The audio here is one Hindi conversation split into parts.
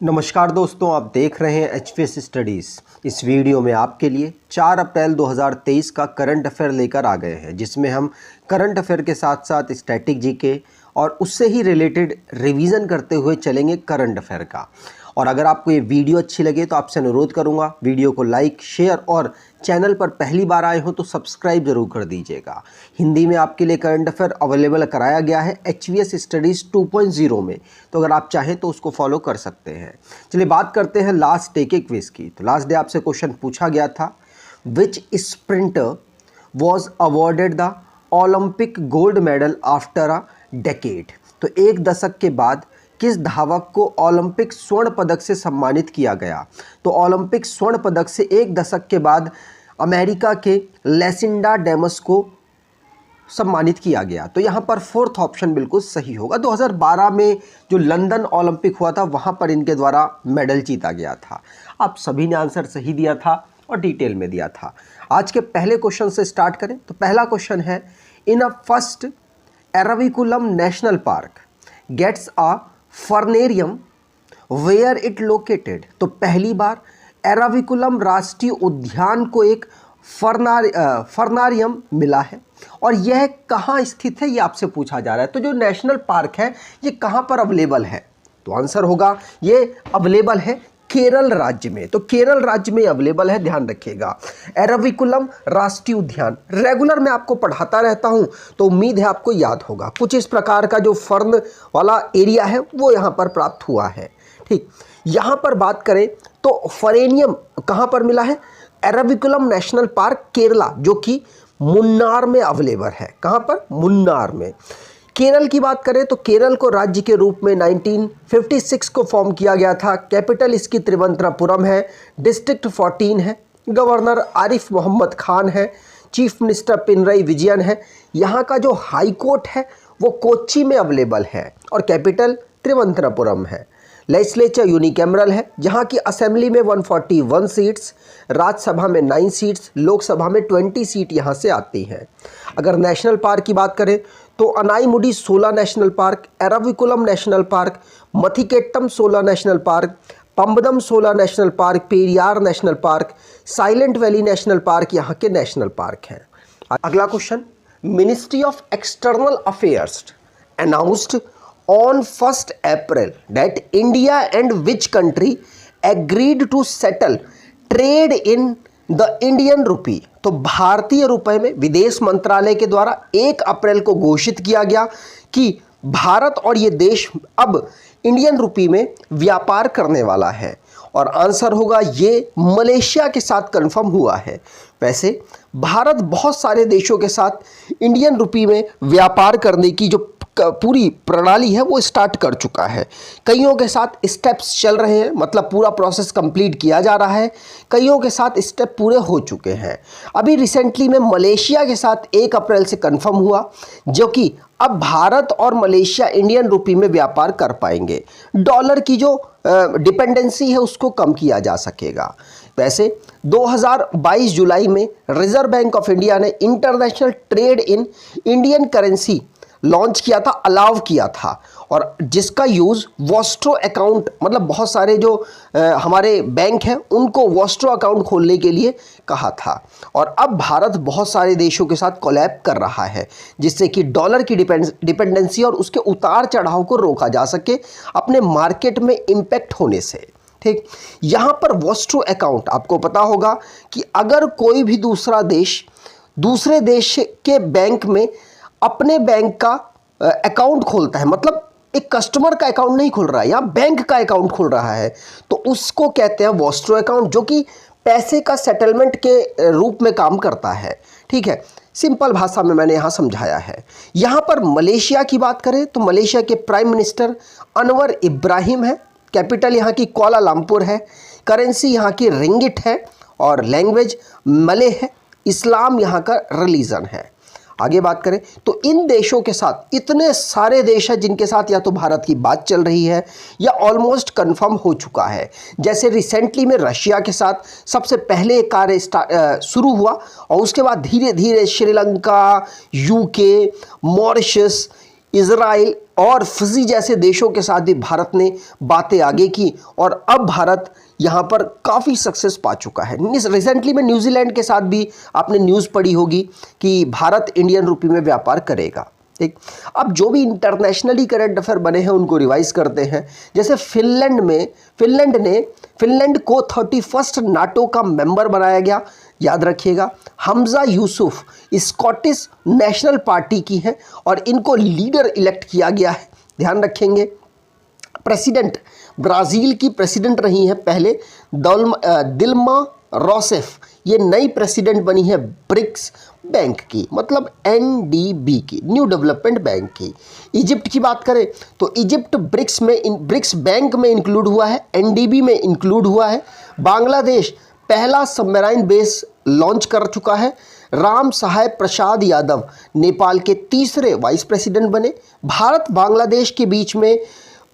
नमस्कार दोस्तों, आप देख रहे हैं HVS स्टडीज़। इस वीडियो में आपके लिए 4 अप्रैल 2023 का करंट अफेयर लेकर आ गए हैं, जिसमें हम करंट अफेयर के साथ साथ स्टैटिक जीके और उससे ही रिलेटेड रिवीजन करते हुए चलेंगे करंट अफेयर का। और अगर आपको ये वीडियो अच्छी लगे तो आपसे अनुरोध करूंगा, वीडियो को लाइक, शेयर और चैनल पर पहली बार आए हो तो सब्सक्राइब जरूर कर दीजिएगा। हिंदी में आपके लिए करंट अफेयर अवेलेबल कराया गया है HVS स्टडीज़ 2.0 में, तो अगर आप चाहें तो उसको फॉलो कर सकते हैं। चलिए बात करते हैं लास्ट डे के क्विज की। तो लास्ट डे आपसे क्वेश्चन पूछा गया था, which sprinter was awarded the Olympic gold medal after a decade. तो एक दशक के बाद किस धावक को ओलंपिक स्वर्ण पदक से सम्मानित किया गया। तो ओलंपिक स्वर्ण पदक से एक दशक के बाद अमेरिका के लेसिंडा डेमस को सम्मानित किया गया। तो यहाँ पर फोर्थ ऑप्शन बिल्कुल सही होगा। 2012 में जो लंदन ओलंपिक हुआ था वहाँ पर इनके द्वारा मेडल जीता गया था। आप सभी ने आंसर सही दिया था और डिटेल में दिया था। आज के पहले क्वेश्चन से स्टार्ट करें। तो पहला क्वेश्चन है, in a first Eravikulam national park gets a fernarium where it located. तो पहली बार एराविकुलम राष्ट्रीय उद्यान को एक फर्नारियम मिला है और यह कहाँ स्थित है, ये आपसे पूछा जा रहा है। तो जो नेशनल पार्क है ये कहाँ पर अवेलेबल है, तो आंसर होगा ये अवेलेबल है केरल राज्य में। तो केरल राज्य में अवेलेबल है, ध्यान रखिएगा। एराविकुलम राष्ट्रीय उद्यान रेगुलर मैं आपको पढ़ाता रहता हूं, तो उम्मीद है आपको याद होगा। कुछ इस प्रकार का जो फर्न वाला एरिया है वो यहां पर प्राप्त हुआ है। ठीक, यहां पर बात करें तो फरेनियम कहां पर मिला है, एराविकुलम नेशनल पार्क केरला, जो कि मुन्नार में अवेलेबल है। कहां पर, मुन्नार में। केरल की बात करें तो केरल को राज्य के रूप में 1956 को फॉर्म किया गया था। कैपिटल इसकी त्रिवंतपुरम है। डिस्ट्रिक्ट 14 है। गवर्नर आरिफ मोहम्मद खान है। चीफ मिनिस्टर पिनरई विजयन है। यहाँ का जो हाई कोर्ट है वो कोच्चि में अवेलेबल है और कैपिटल त्रिवंतपुरम है। लेजिस्लेचर यूनिकैमरल है, जहाँ की असेंबली में 141 सीट्स, राज्यसभा में 9 सीट्स, लोकसभा में 20 सीट यहाँ से आती हैं। अगर नेशनल पार्क की बात करें तो Anamudi 16 national park, Eravikulam national park, Mathikettan 16 national park, Pambadum 16 national park, Periyar national park, Silent Valley national park यहाँ के नेशनल पार्क हैं। अगला question, ministry of external affairs announced on 1st April that India and which country agreed to settle trade in the Indian rupee। तो भारतीय रुपए में विदेश मंत्रालय के द्वारा 1 अप्रैल को घोषित किया गया कि भारत और ये देश अब इंडियन रुपी में व्यापार करने वाला है। और आंसर होगा ये मलेशिया के साथ कंफर्म हुआ है। वैसे भारत बहुत सारे देशों के साथ इंडियन रुपी में व्यापार करने की जो पूरी प्रणाली है वो स्टार्ट कर चुका है। कईयों के साथ स्टेप्स चल रहे हैं, मतलब पूरा प्रोसेस कंप्लीट किया जा रहा है। कईयों के साथ स्टेप पूरे हो चुके हैं। अभी रिसेंटली में मलेशिया के साथ 1 अप्रैल से कंफर्म हुआ, जो कि अब भारत और मलेशिया इंडियन रुपी में व्यापार कर पाएंगे। डॉलर की जो डिपेंडेंसी है उसको कम किया जा सकेगा। वैसे 2022 जुलाई में रिजर्व बैंक ऑफ इंडिया ने international trade in Indian currency launch किया था, अलाउ किया था, और जिसका यूज़ वॉस्ट्रो अकाउंट, मतलब बहुत सारे जो हमारे बैंक हैं उनको वॉस्ट्रो अकाउंट खोलने के लिए कहा था। और अब भारत बहुत सारे देशों के साथ कोलैब कर रहा है, जिससे कि डॉलर की डिपेंडेंसी और उसके उतार चढ़ाव को रोका जा सके अपने मार्केट में इम्पैक्ट होने से। ठीक, यहाँ पर वॉस्ट्रो अकाउंट आपको पता होगा कि अगर कोई भी दूसरा देश दूसरे देश के बैंक में अपने बैंक का अकाउंट खोलता है, मतलब एक कस्टमर का अकाउंट नहीं खोल रहा है, यहाँ बैंक का अकाउंट खोल रहा है, तो उसको कहते हैं वॉस्ट्रो अकाउंट, जो कि पैसे का सेटलमेंट के रूप में काम करता है। ठीक है, सिंपल भाषा में मैंने यहाँ समझाया है। यहाँ पर मलेशिया की बात करें तो मलेशिया के प्राइम मिनिस्टर अनवर इब्राहिम है। कैपिटल यहाँ की कुआलालंपुर है। करेंसी यहाँ की रिंगिट है और लैंग्वेज मले है। इस्लाम यहाँ का रिलीजन है। आगे बात करें तो इन देशों के साथ इतने सारे देश हैं जिनके साथ या तो भारत की बात चल रही है या ऑलमोस्ट कंफर्म हो चुका है। जैसे रिसेंटली में रशिया के साथ सबसे पहले कार्य शुरू हुआ और उसके बाद धीरे धीरे श्रीलंका, यूके, मॉरिशस, इजराइल और फिजी जैसे देशों के साथ भी भारत ने बातें आगे की और अब भारत यहाँ पर काफ़ी सक्सेस पा चुका है। रिसेंटली में न्यूजीलैंड के साथ भी आपने न्यूज़ पढ़ी होगी कि भारत इंडियन रुपये में व्यापार करेगा। ठीक, अब जो भी इंटरनेशनली करंट अफेयर बने हैं उनको रिवाइज करते हैं। जैसे फिनलैंड को 31 नाटो का मेंबर बनाया गया, याद रखिएगा। Hamza Yusuf Scottish national party की हैं और इनको लीडर इलेक्ट किया गया है, ध्यान रखेंगे। प्रेसिडेंट ब्राज़ील की प्रेसिडेंट रही हैं पहले दिल्मा रोसेफ, ये नई प्रेसिडेंट बनी है ब्रिक्स बैंक की, मतलब एनडीबी की, न्यू डेवलपमेंट बैंक की। इजिप्ट की बात करें तो इजिप्ट ब्रिक्स बैंक में इंक्लूड हुआ है, एनडीबी में इंक्लूड हुआ है। बांग्लादेश पहला सबमरीन बेस लॉन्च कर चुका है। राम सहाय प्रसाद यादव नेपाल के तीसरे वाइस प्रेसिडेंट बने। भारत बांग्लादेश के बीच में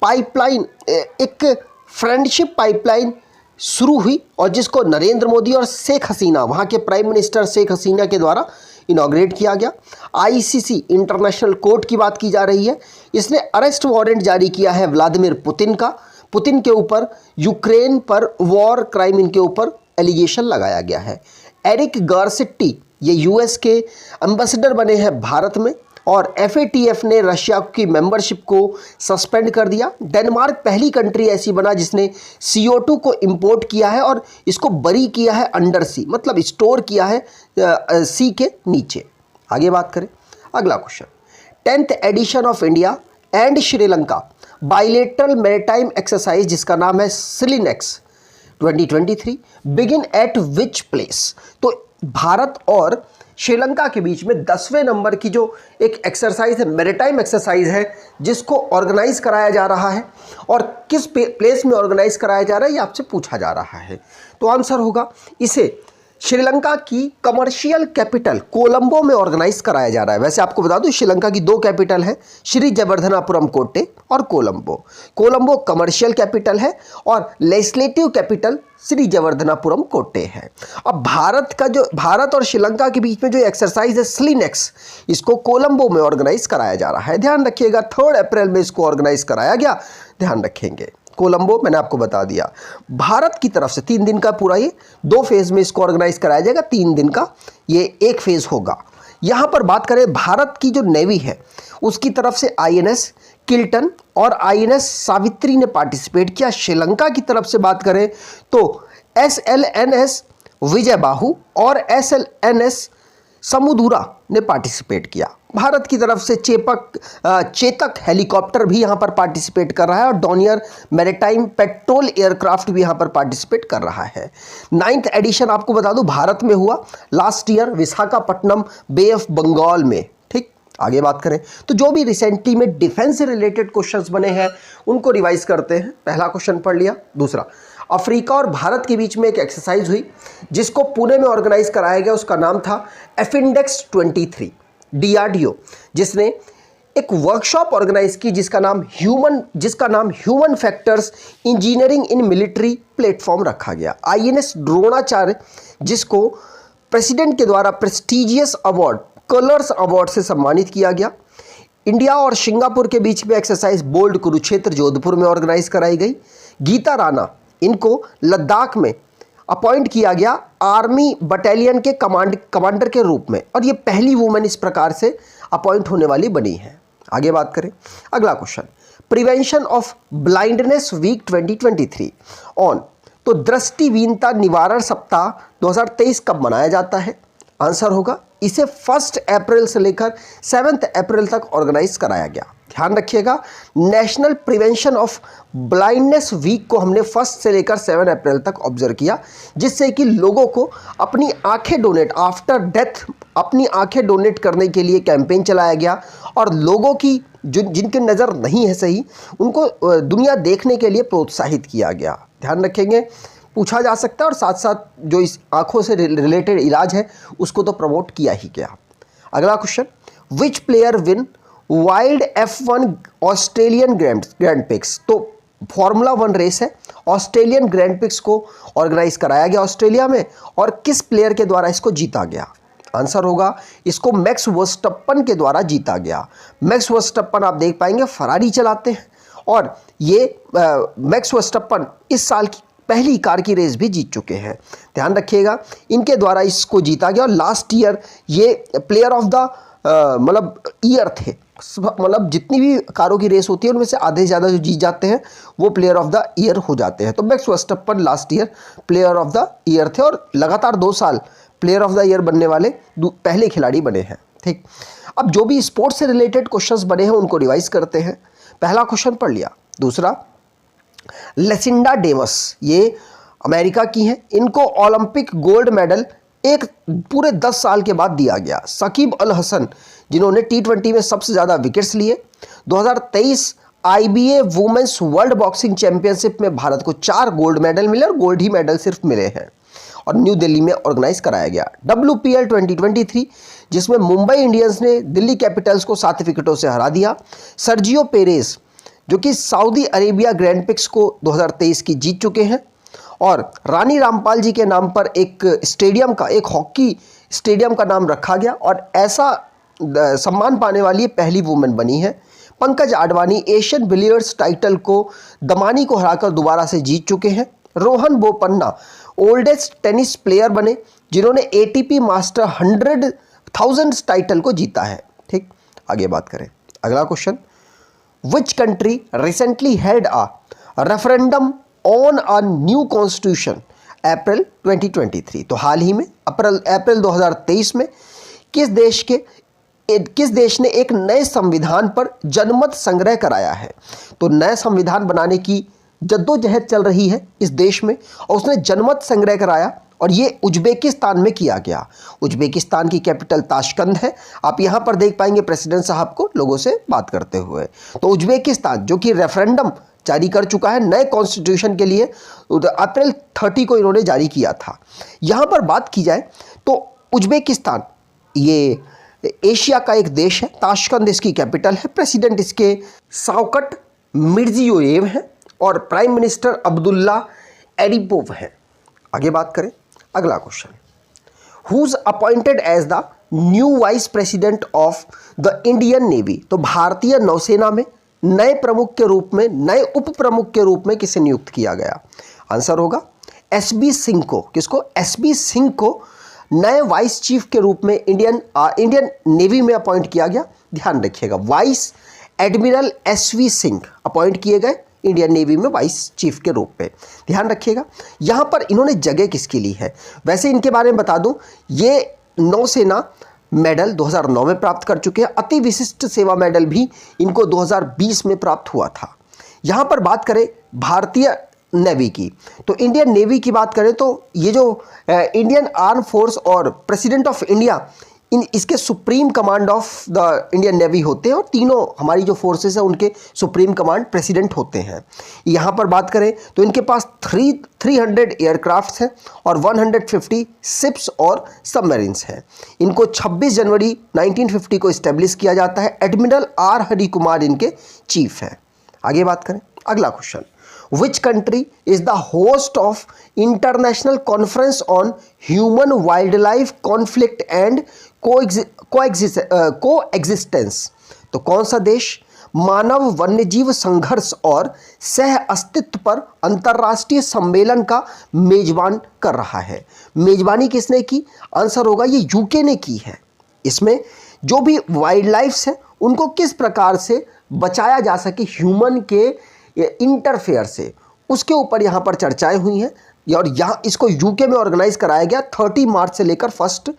पाइपलाइन, एक फ्रेंडशिप पाइपलाइन शुरू हुई और जिसको नरेंद्र मोदी और शेख हसीना, वहाँ के प्राइम मिनिस्टर शेख हसीना के द्वारा इनॉग्रेट किया गया। आईसीसी इंटरनेशनल कोर्ट की बात की जा रही है, इसने अरेस्ट वारंट जारी किया है व्लादिमीर पुतिन के ऊपर, यूक्रेन पर वॉर क्राइम इनके ऊपर एलिगेशन लगाया गया है। एरिक गारसेट्टी ये यूएस के एम्बेसडर बने हैं भारत में और एफएटीएफ ने रशिया की मेंबरशिप को सस्पेंड कर दिया। डेनमार्क पहली कंट्री ऐसी बना जिसने CO2 को इंपोर्ट किया है और इसको बरी किया है अंडर सी, मतलब स्टोर किया है सी के नीचे। आगे बात करें, अगला question, 10th edition of India and Sri Lanka bilateral maritime exercise जिसका नाम है SLINEX 2023 begin at which place. तो भारत और श्रीलंका के बीच में 10वें नंबर की जो एक एक्सरसाइज है, मैरीटाइम एक्सरसाइज है, जिसको ऑर्गेनाइज कराया जा रहा है और किस प्लेस में ऑर्गेनाइज कराया जा रहा है ये आपसे पूछा जा रहा है। तो आंसर होगा, इसे श्रीलंका की कमर्शियल कैपिटल कोलंबो में ऑर्गेनाइज कराया जा रहा है। वैसे आपको बता दूं श्रीलंका की 2 कैपिटल है, श्री जयवर्धनापुरम कोट्टे और कोलंबो। कोलंबो कमर्शियल कैपिटल है और लेजिस्लेटिव कैपिटल श्री जयवर्धनापुरम कोट्टे है। अब भारत और श्रीलंका के बीच में जो एक्सरसाइज है स्लिनेक्स, इसको कोलंबो में ऑर्गेनाइज कराया जा रहा है। ध्यान रखिएगा 3 अप्रैल में इसको ऑर्गेनाइज कराया गया, ध्यान रखेंगे। कोलंबो मैंने आपको बता दिया। भारत की तरफ से 3 दिन का पूरा ये 2 फेज में इसको ऑर्गेनाइज कराया जाएगा, 3 दिन का ये एक फेज होगा। यहाँ पर बात करें भारत की जो नेवी है उसकी तरफ से INS किल्टन और INS सावित्री ने पार्टिसिपेट किया। श्रीलंका की तरफ से बात करें तो SLNS विजय बाहु और SLNS समुदुरा ने पार्टिसिपेट किया। भारत की तरफ से चेतक हेलीकॉप्टर भी यहाँ पर पार्टिसिपेट कर रहा है और डॉनियर मैरीटाइम पेट्रोल एयरक्राफ्ट भी यहाँ पर पार्टिसिपेट कर रहा है। 9th एडिशन आपको बता दूं भारत में हुआ last year Visakhapatnam bay of Bengal में। ठीक, आगे बात करें तो जो भी रिसेंटली में डिफेंस से रिलेटेड क्वेश्चंस बने हैं उनको रिवाइज करते हैं। पहला क्वेश्चन पढ़ लिया। दूसरा, अफ्रीका और भारत के बीच में एक एक्सरसाइज हुई जिसको पुणे में ऑर्गेनाइज कराया गया, उसका नाम था एफिंडेक्स 23 DRDO, जिसने एक वर्कशॉप ऑर्गेनाइज की जिसका नाम human factors engineering in military platform रखा गया। INS द्रोणाचार्य जिसको प्रेसिडेंट के द्वारा प्रेस्टिजियस अवार्ड कलर्स अवार्ड से सम्मानित किया गया। इंडिया और सिंगापुर के बीच में एक्सरसाइज बोल्ड कुरुक्षेत्र जोधपुर में ऑर्गेनाइज कराई गई। गीता राणा, इनको लद्दाख में अपॉइंट किया गया आर्मी बटालियन के कमांडर के रूप में और ये पहली वुमेन इस प्रकार से अपॉइंट होने वाली बनी है। आगे बात करें, अगला question, prevention of blindness week 2023 on. तो दृष्टिहीनता निवारण सप्ताह 2023 कब मनाया जाता है? आंसर होगा, इसे 1 अप्रैल से लेकर 7 अप्रैल तक ऑर्गेनाइज कराया गया। ध्यान रखिएगा, national prevention of blindness week को हमने 1 से लेकर 7 अप्रैल तक ऑब्जर्व किया, जिससे कि लोगों को अपनी आंखें डोनेट आफ्टर डेथ अपनी आंखें डोनेट करने के लिए कैंपेन चलाया गया और लोगों की जिनकी नज़र नहीं है सही उनको दुनिया देखने के लिए प्रोत्साहित किया गया। ध्यान रखेंगे, पूछा जा सकता है और साथ साथ जो इस आंखों से रिलेटेड इलाज है उसको तो प्रमोट किया ही गया। अगला क्वेश्चन, विच player win wild F1 Australian grand pics. तो फॉर्मूला 1 रेस है, ऑस्ट्रेलियन ग्रैंड पिक्स को ऑर्गेनाइज कराया गया ऑस्ट्रेलिया में और किस प्लेयर के द्वारा इसको जीता गया? आंसर होगा इसको मैक्स वर्स्टप्पन के द्वारा जीता गया। मैक्स वर्स्टप्पन आप देख पाएंगे फरारी चलाते हैं और ये मैक्स वर्स्टप्पन इस साल की पहली कार की रेस भी जीत चुके हैं। ध्यान रखिएगा इनके द्वारा इसको जीता गया और लास्ट ईयर ये प्लेयर ऑफ द मतलब ईयर थे। मतलब जितनी भी कारों की रेस होती है उनमें से आधे से ज़्यादा जो जीत जाते हैं वो प्लेयर ऑफ द ईयर हो जाते हैं। तो Max Verstappen last year player of the year थे और लगातार 2 साल प्लेयर ऑफ द ईयर बनने वाले पहले खिलाड़ी बने हैं। ठीक, अब जो भी स्पोर्ट्स से रिलेटेड क्वेश्चंस बने हैं उनको रिवाइज करते हैं। पहला क्वेश्चन पढ़ लिया। दूसरा, लेसिंडा डेमस ये अमेरिका की हैं, इनको ओलंपिक गोल्ड मेडल एक पूरे 10 साल के बाद दिया गया। सकीब अल हसन जिन्होंने T20 में सबसे ज़्यादा विकेट्स लिए। 2023 IBA women's world boxing championship में भारत को 4 गोल्ड मेडल मिले और गोल्ड ही मेडल सिर्फ मिले हैं और न्यू दिल्ली में ऑर्गेनाइज कराया गया। WPL 2023 जिसमें मुंबई इंडियंस ने दिल्ली कैपिटल्स को 7 विकेटों से हरा दिया। सर्जियो पेरेज जो कि सऊदी अरेबिया ग्रैंड प्रिक्स को 2023 की जीत चुके हैं और रानी रामपाल जी के नाम पर एक स्टेडियम का, एक हॉकी स्टेडियम का नाम रखा गया और ऐसा सम्मान पाने वाली पहली वुमेन बनी है। Pankaj Advani Asian billiards title को दमानी को हराकर दोबारा से जीत चुके हैं। Rohan Bopanna oldest tennis player बने जिन्होंने ATP मास्टर 100,000 टाइटल को जीता है। ठीक, आगे बात करें। अगला question, which country recently held a referendum on a new constitution April 2023। तो हाल ही में अप्रैल 2023 में किस देश ने एक नए संविधान पर जनमत संग्रह कराया है। तो नए संविधान बनाने की जद्दोजहद चल रही है इस देश में और उसने जनमत संग्रह कराया और ये उज्बेकिस्तान में किया गया। उज्बेकिस्तान की कैपिटल ताशकंद है। आप यहाँ पर देख पाएंगे प्रेसिडेंट साहब को लोगों से बात करते हुए। तो उज्बेकिस्तान जो कि रेफरेंडम जारी कर चुका है नए कॉन्स्टिट्यूशन के लिए, अप्रैल 30 को इन्होंने जारी किया था। यहाँ पर बात की जाए तो उज्बेकिस्तान ये एशिया का एक देश है। ताशकंद इसकी कैपिटल है। प्रेसिडेंट इसके शौकत मिर्जियोयेव हैं और प्राइम मिनिस्टर अब्दुल्ला एडिपोव हैं। आगे बात करें। अगला question, who's appointed as the new vice president of the Indian navy. तो भारतीय नौसेना में नए प्रमुख के रूप में, नए उप प्रमुख के रूप में किसे नियुक्त किया गया। आंसर होगा SB सिंह को। किसको? SB सिंह को नए वाइस चीफ के रूप में इंडियन नेवी में अपॉइंट किया गया। ध्यान रखिएगा, vice admiral SV Singh appoint किए गए इंडियन नेवी में वाइस चीफ के रूप में। ध्यान रखिएगा यहाँ पर इन्होंने जगह किसकी ली है। वैसे इनके बारे में बता दूं, ये नौसेना मेडल 2009 में प्राप्त कर चुके हैं। अति विशिष्ट सेवा मेडल भी इनको 2020 में प्राप्त हुआ था। यहाँ पर बात करें भारतीय नेवी की, तो इंडियन नेवी की बात करें तो ये जो इंडियन आर्म फोर्स और प्रेसिडेंट ऑफ इंडिया इसके supreme command of the Indian navy होते हैं और तीनों हमारी जो फोर्सेस हैं उनके सुप्रीम कमांड प्रेसिडेंट होते हैं। यहाँ पर बात करें तो इनके पास 300 एयरक्राफ्ट्स हैं और 150 शिप्स और सबमरीन्स हैं। इनको 26 जनवरी 1950 को इस्टेब्लिश किया जाता है। एडमिरल R हरि कुमार इनके चीफ हैं। आगे बात करें। अगला question, Which country is the host of International Conference on Human Wildlife Conflict and Coexistence? तो कौन सा देश मानव वन्यजीव संघर्ष और सह अस्तित्व पर अंतर्राष्ट्रीय सम्मेलन का मेजबान कर रहा है। मेजबानी किसने की? आंसर होगा ये यूके ने की है। इसमें जो भी वाइल्ड लाइफ्स हैं उनको किस प्रकार से बचाया जा सके ह्यूमन के इंटरफेयर से, उसके ऊपर यहाँ पर चर्चाएं हुई हैं और यहाँ इसको यूके में ऑर्गेनाइज कराया गया 30 मार्च से लेकर 1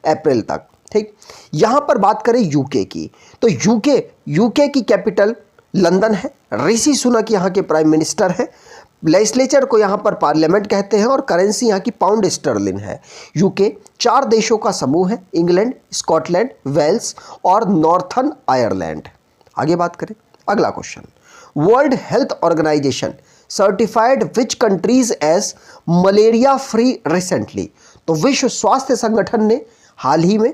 अप्रैल तक। ठीक, यहाँ पर बात करें यूके की, तो यूके की कैपिटल लंदन है। ऋषि सुनक यहाँ के प्राइम मिनिस्टर हैं। लेजिस्लेचर को यहाँ पर पार्लियामेंट कहते हैं और करेंसी यहाँ की पाउंड स्टर्लिन है। यूके 4 देशों का समूह है, इंग्लैंड, स्कॉटलैंड, वेल्स और नॉर्थर्न आयरलैंड। आगे बात करें। अगला question, world health organization certified which countries as malaria free recently. तो विश्व स्वास्थ्य संगठन ने हाल ही में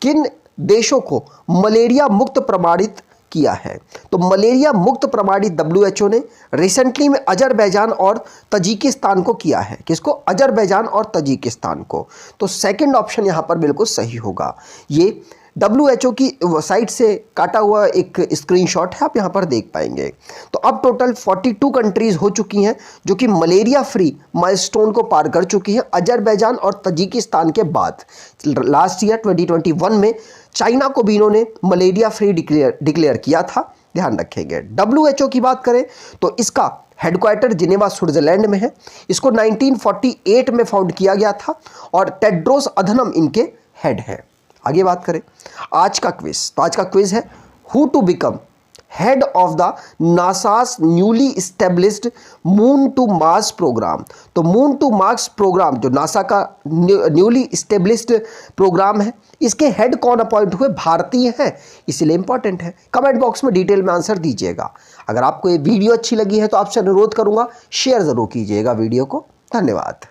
किन देशों को मलेरिया मुक्त प्रमाणित किया है? तो मलेरिया मुक्त प्रमाणी WHO ने रिसेंटली में अजरबैजान और तजिकिस्तान को किया है। किसको? अजरबैजान और तजिकिस्तान को। तो सेकंड ऑप्शन यहाँ पर बिल्कुल सही होगा। ये WHO की साइट से काटा हुआ एक स्क्रीनशॉट है, आप यहाँ पर देख पाएंगे। तो अब टोटल 42 कंट्रीज हो चुकी हैं जो कि मलेरिया फ्री माइलस्टोन को पार कर चुकी हैं अजरबैजान और तजिकिस्तान के बाद। लास्ट ईयर 2021 में चाइना को भी इन्होंने मलेरिया फ्री डिक्लेयर किया था, ध्यान रखेंगे। WHO की बात करें तो इसका हेडक्वार्टर जिनेवा स्विट्जरलैंड में है। इसको 1948 में फाउंड किया गया था और टेड्रोस अधनम इनके हेड हैं। आगे बात करें आज का क्विज, तो आज का क्विज है who to become head of the NASA's newly established moon to Mars program. तो मून टू मार्स प्रोग्राम जो नासा का न्यूली इस्टेब्लिश्ड प्रोग्राम है, इसके हेड कौन अपॉइंट हुए? भारतीय हैं, इसलिए इंपॉर्टेंट है। कमेंट बॉक्स में डिटेल में आंसर दीजिएगा। अगर आपको ये वीडियो अच्छी लगी है तो आपसे अनुरोध करूंगा शेयर जरूर कीजिएगा वीडियो को। धन्यवाद।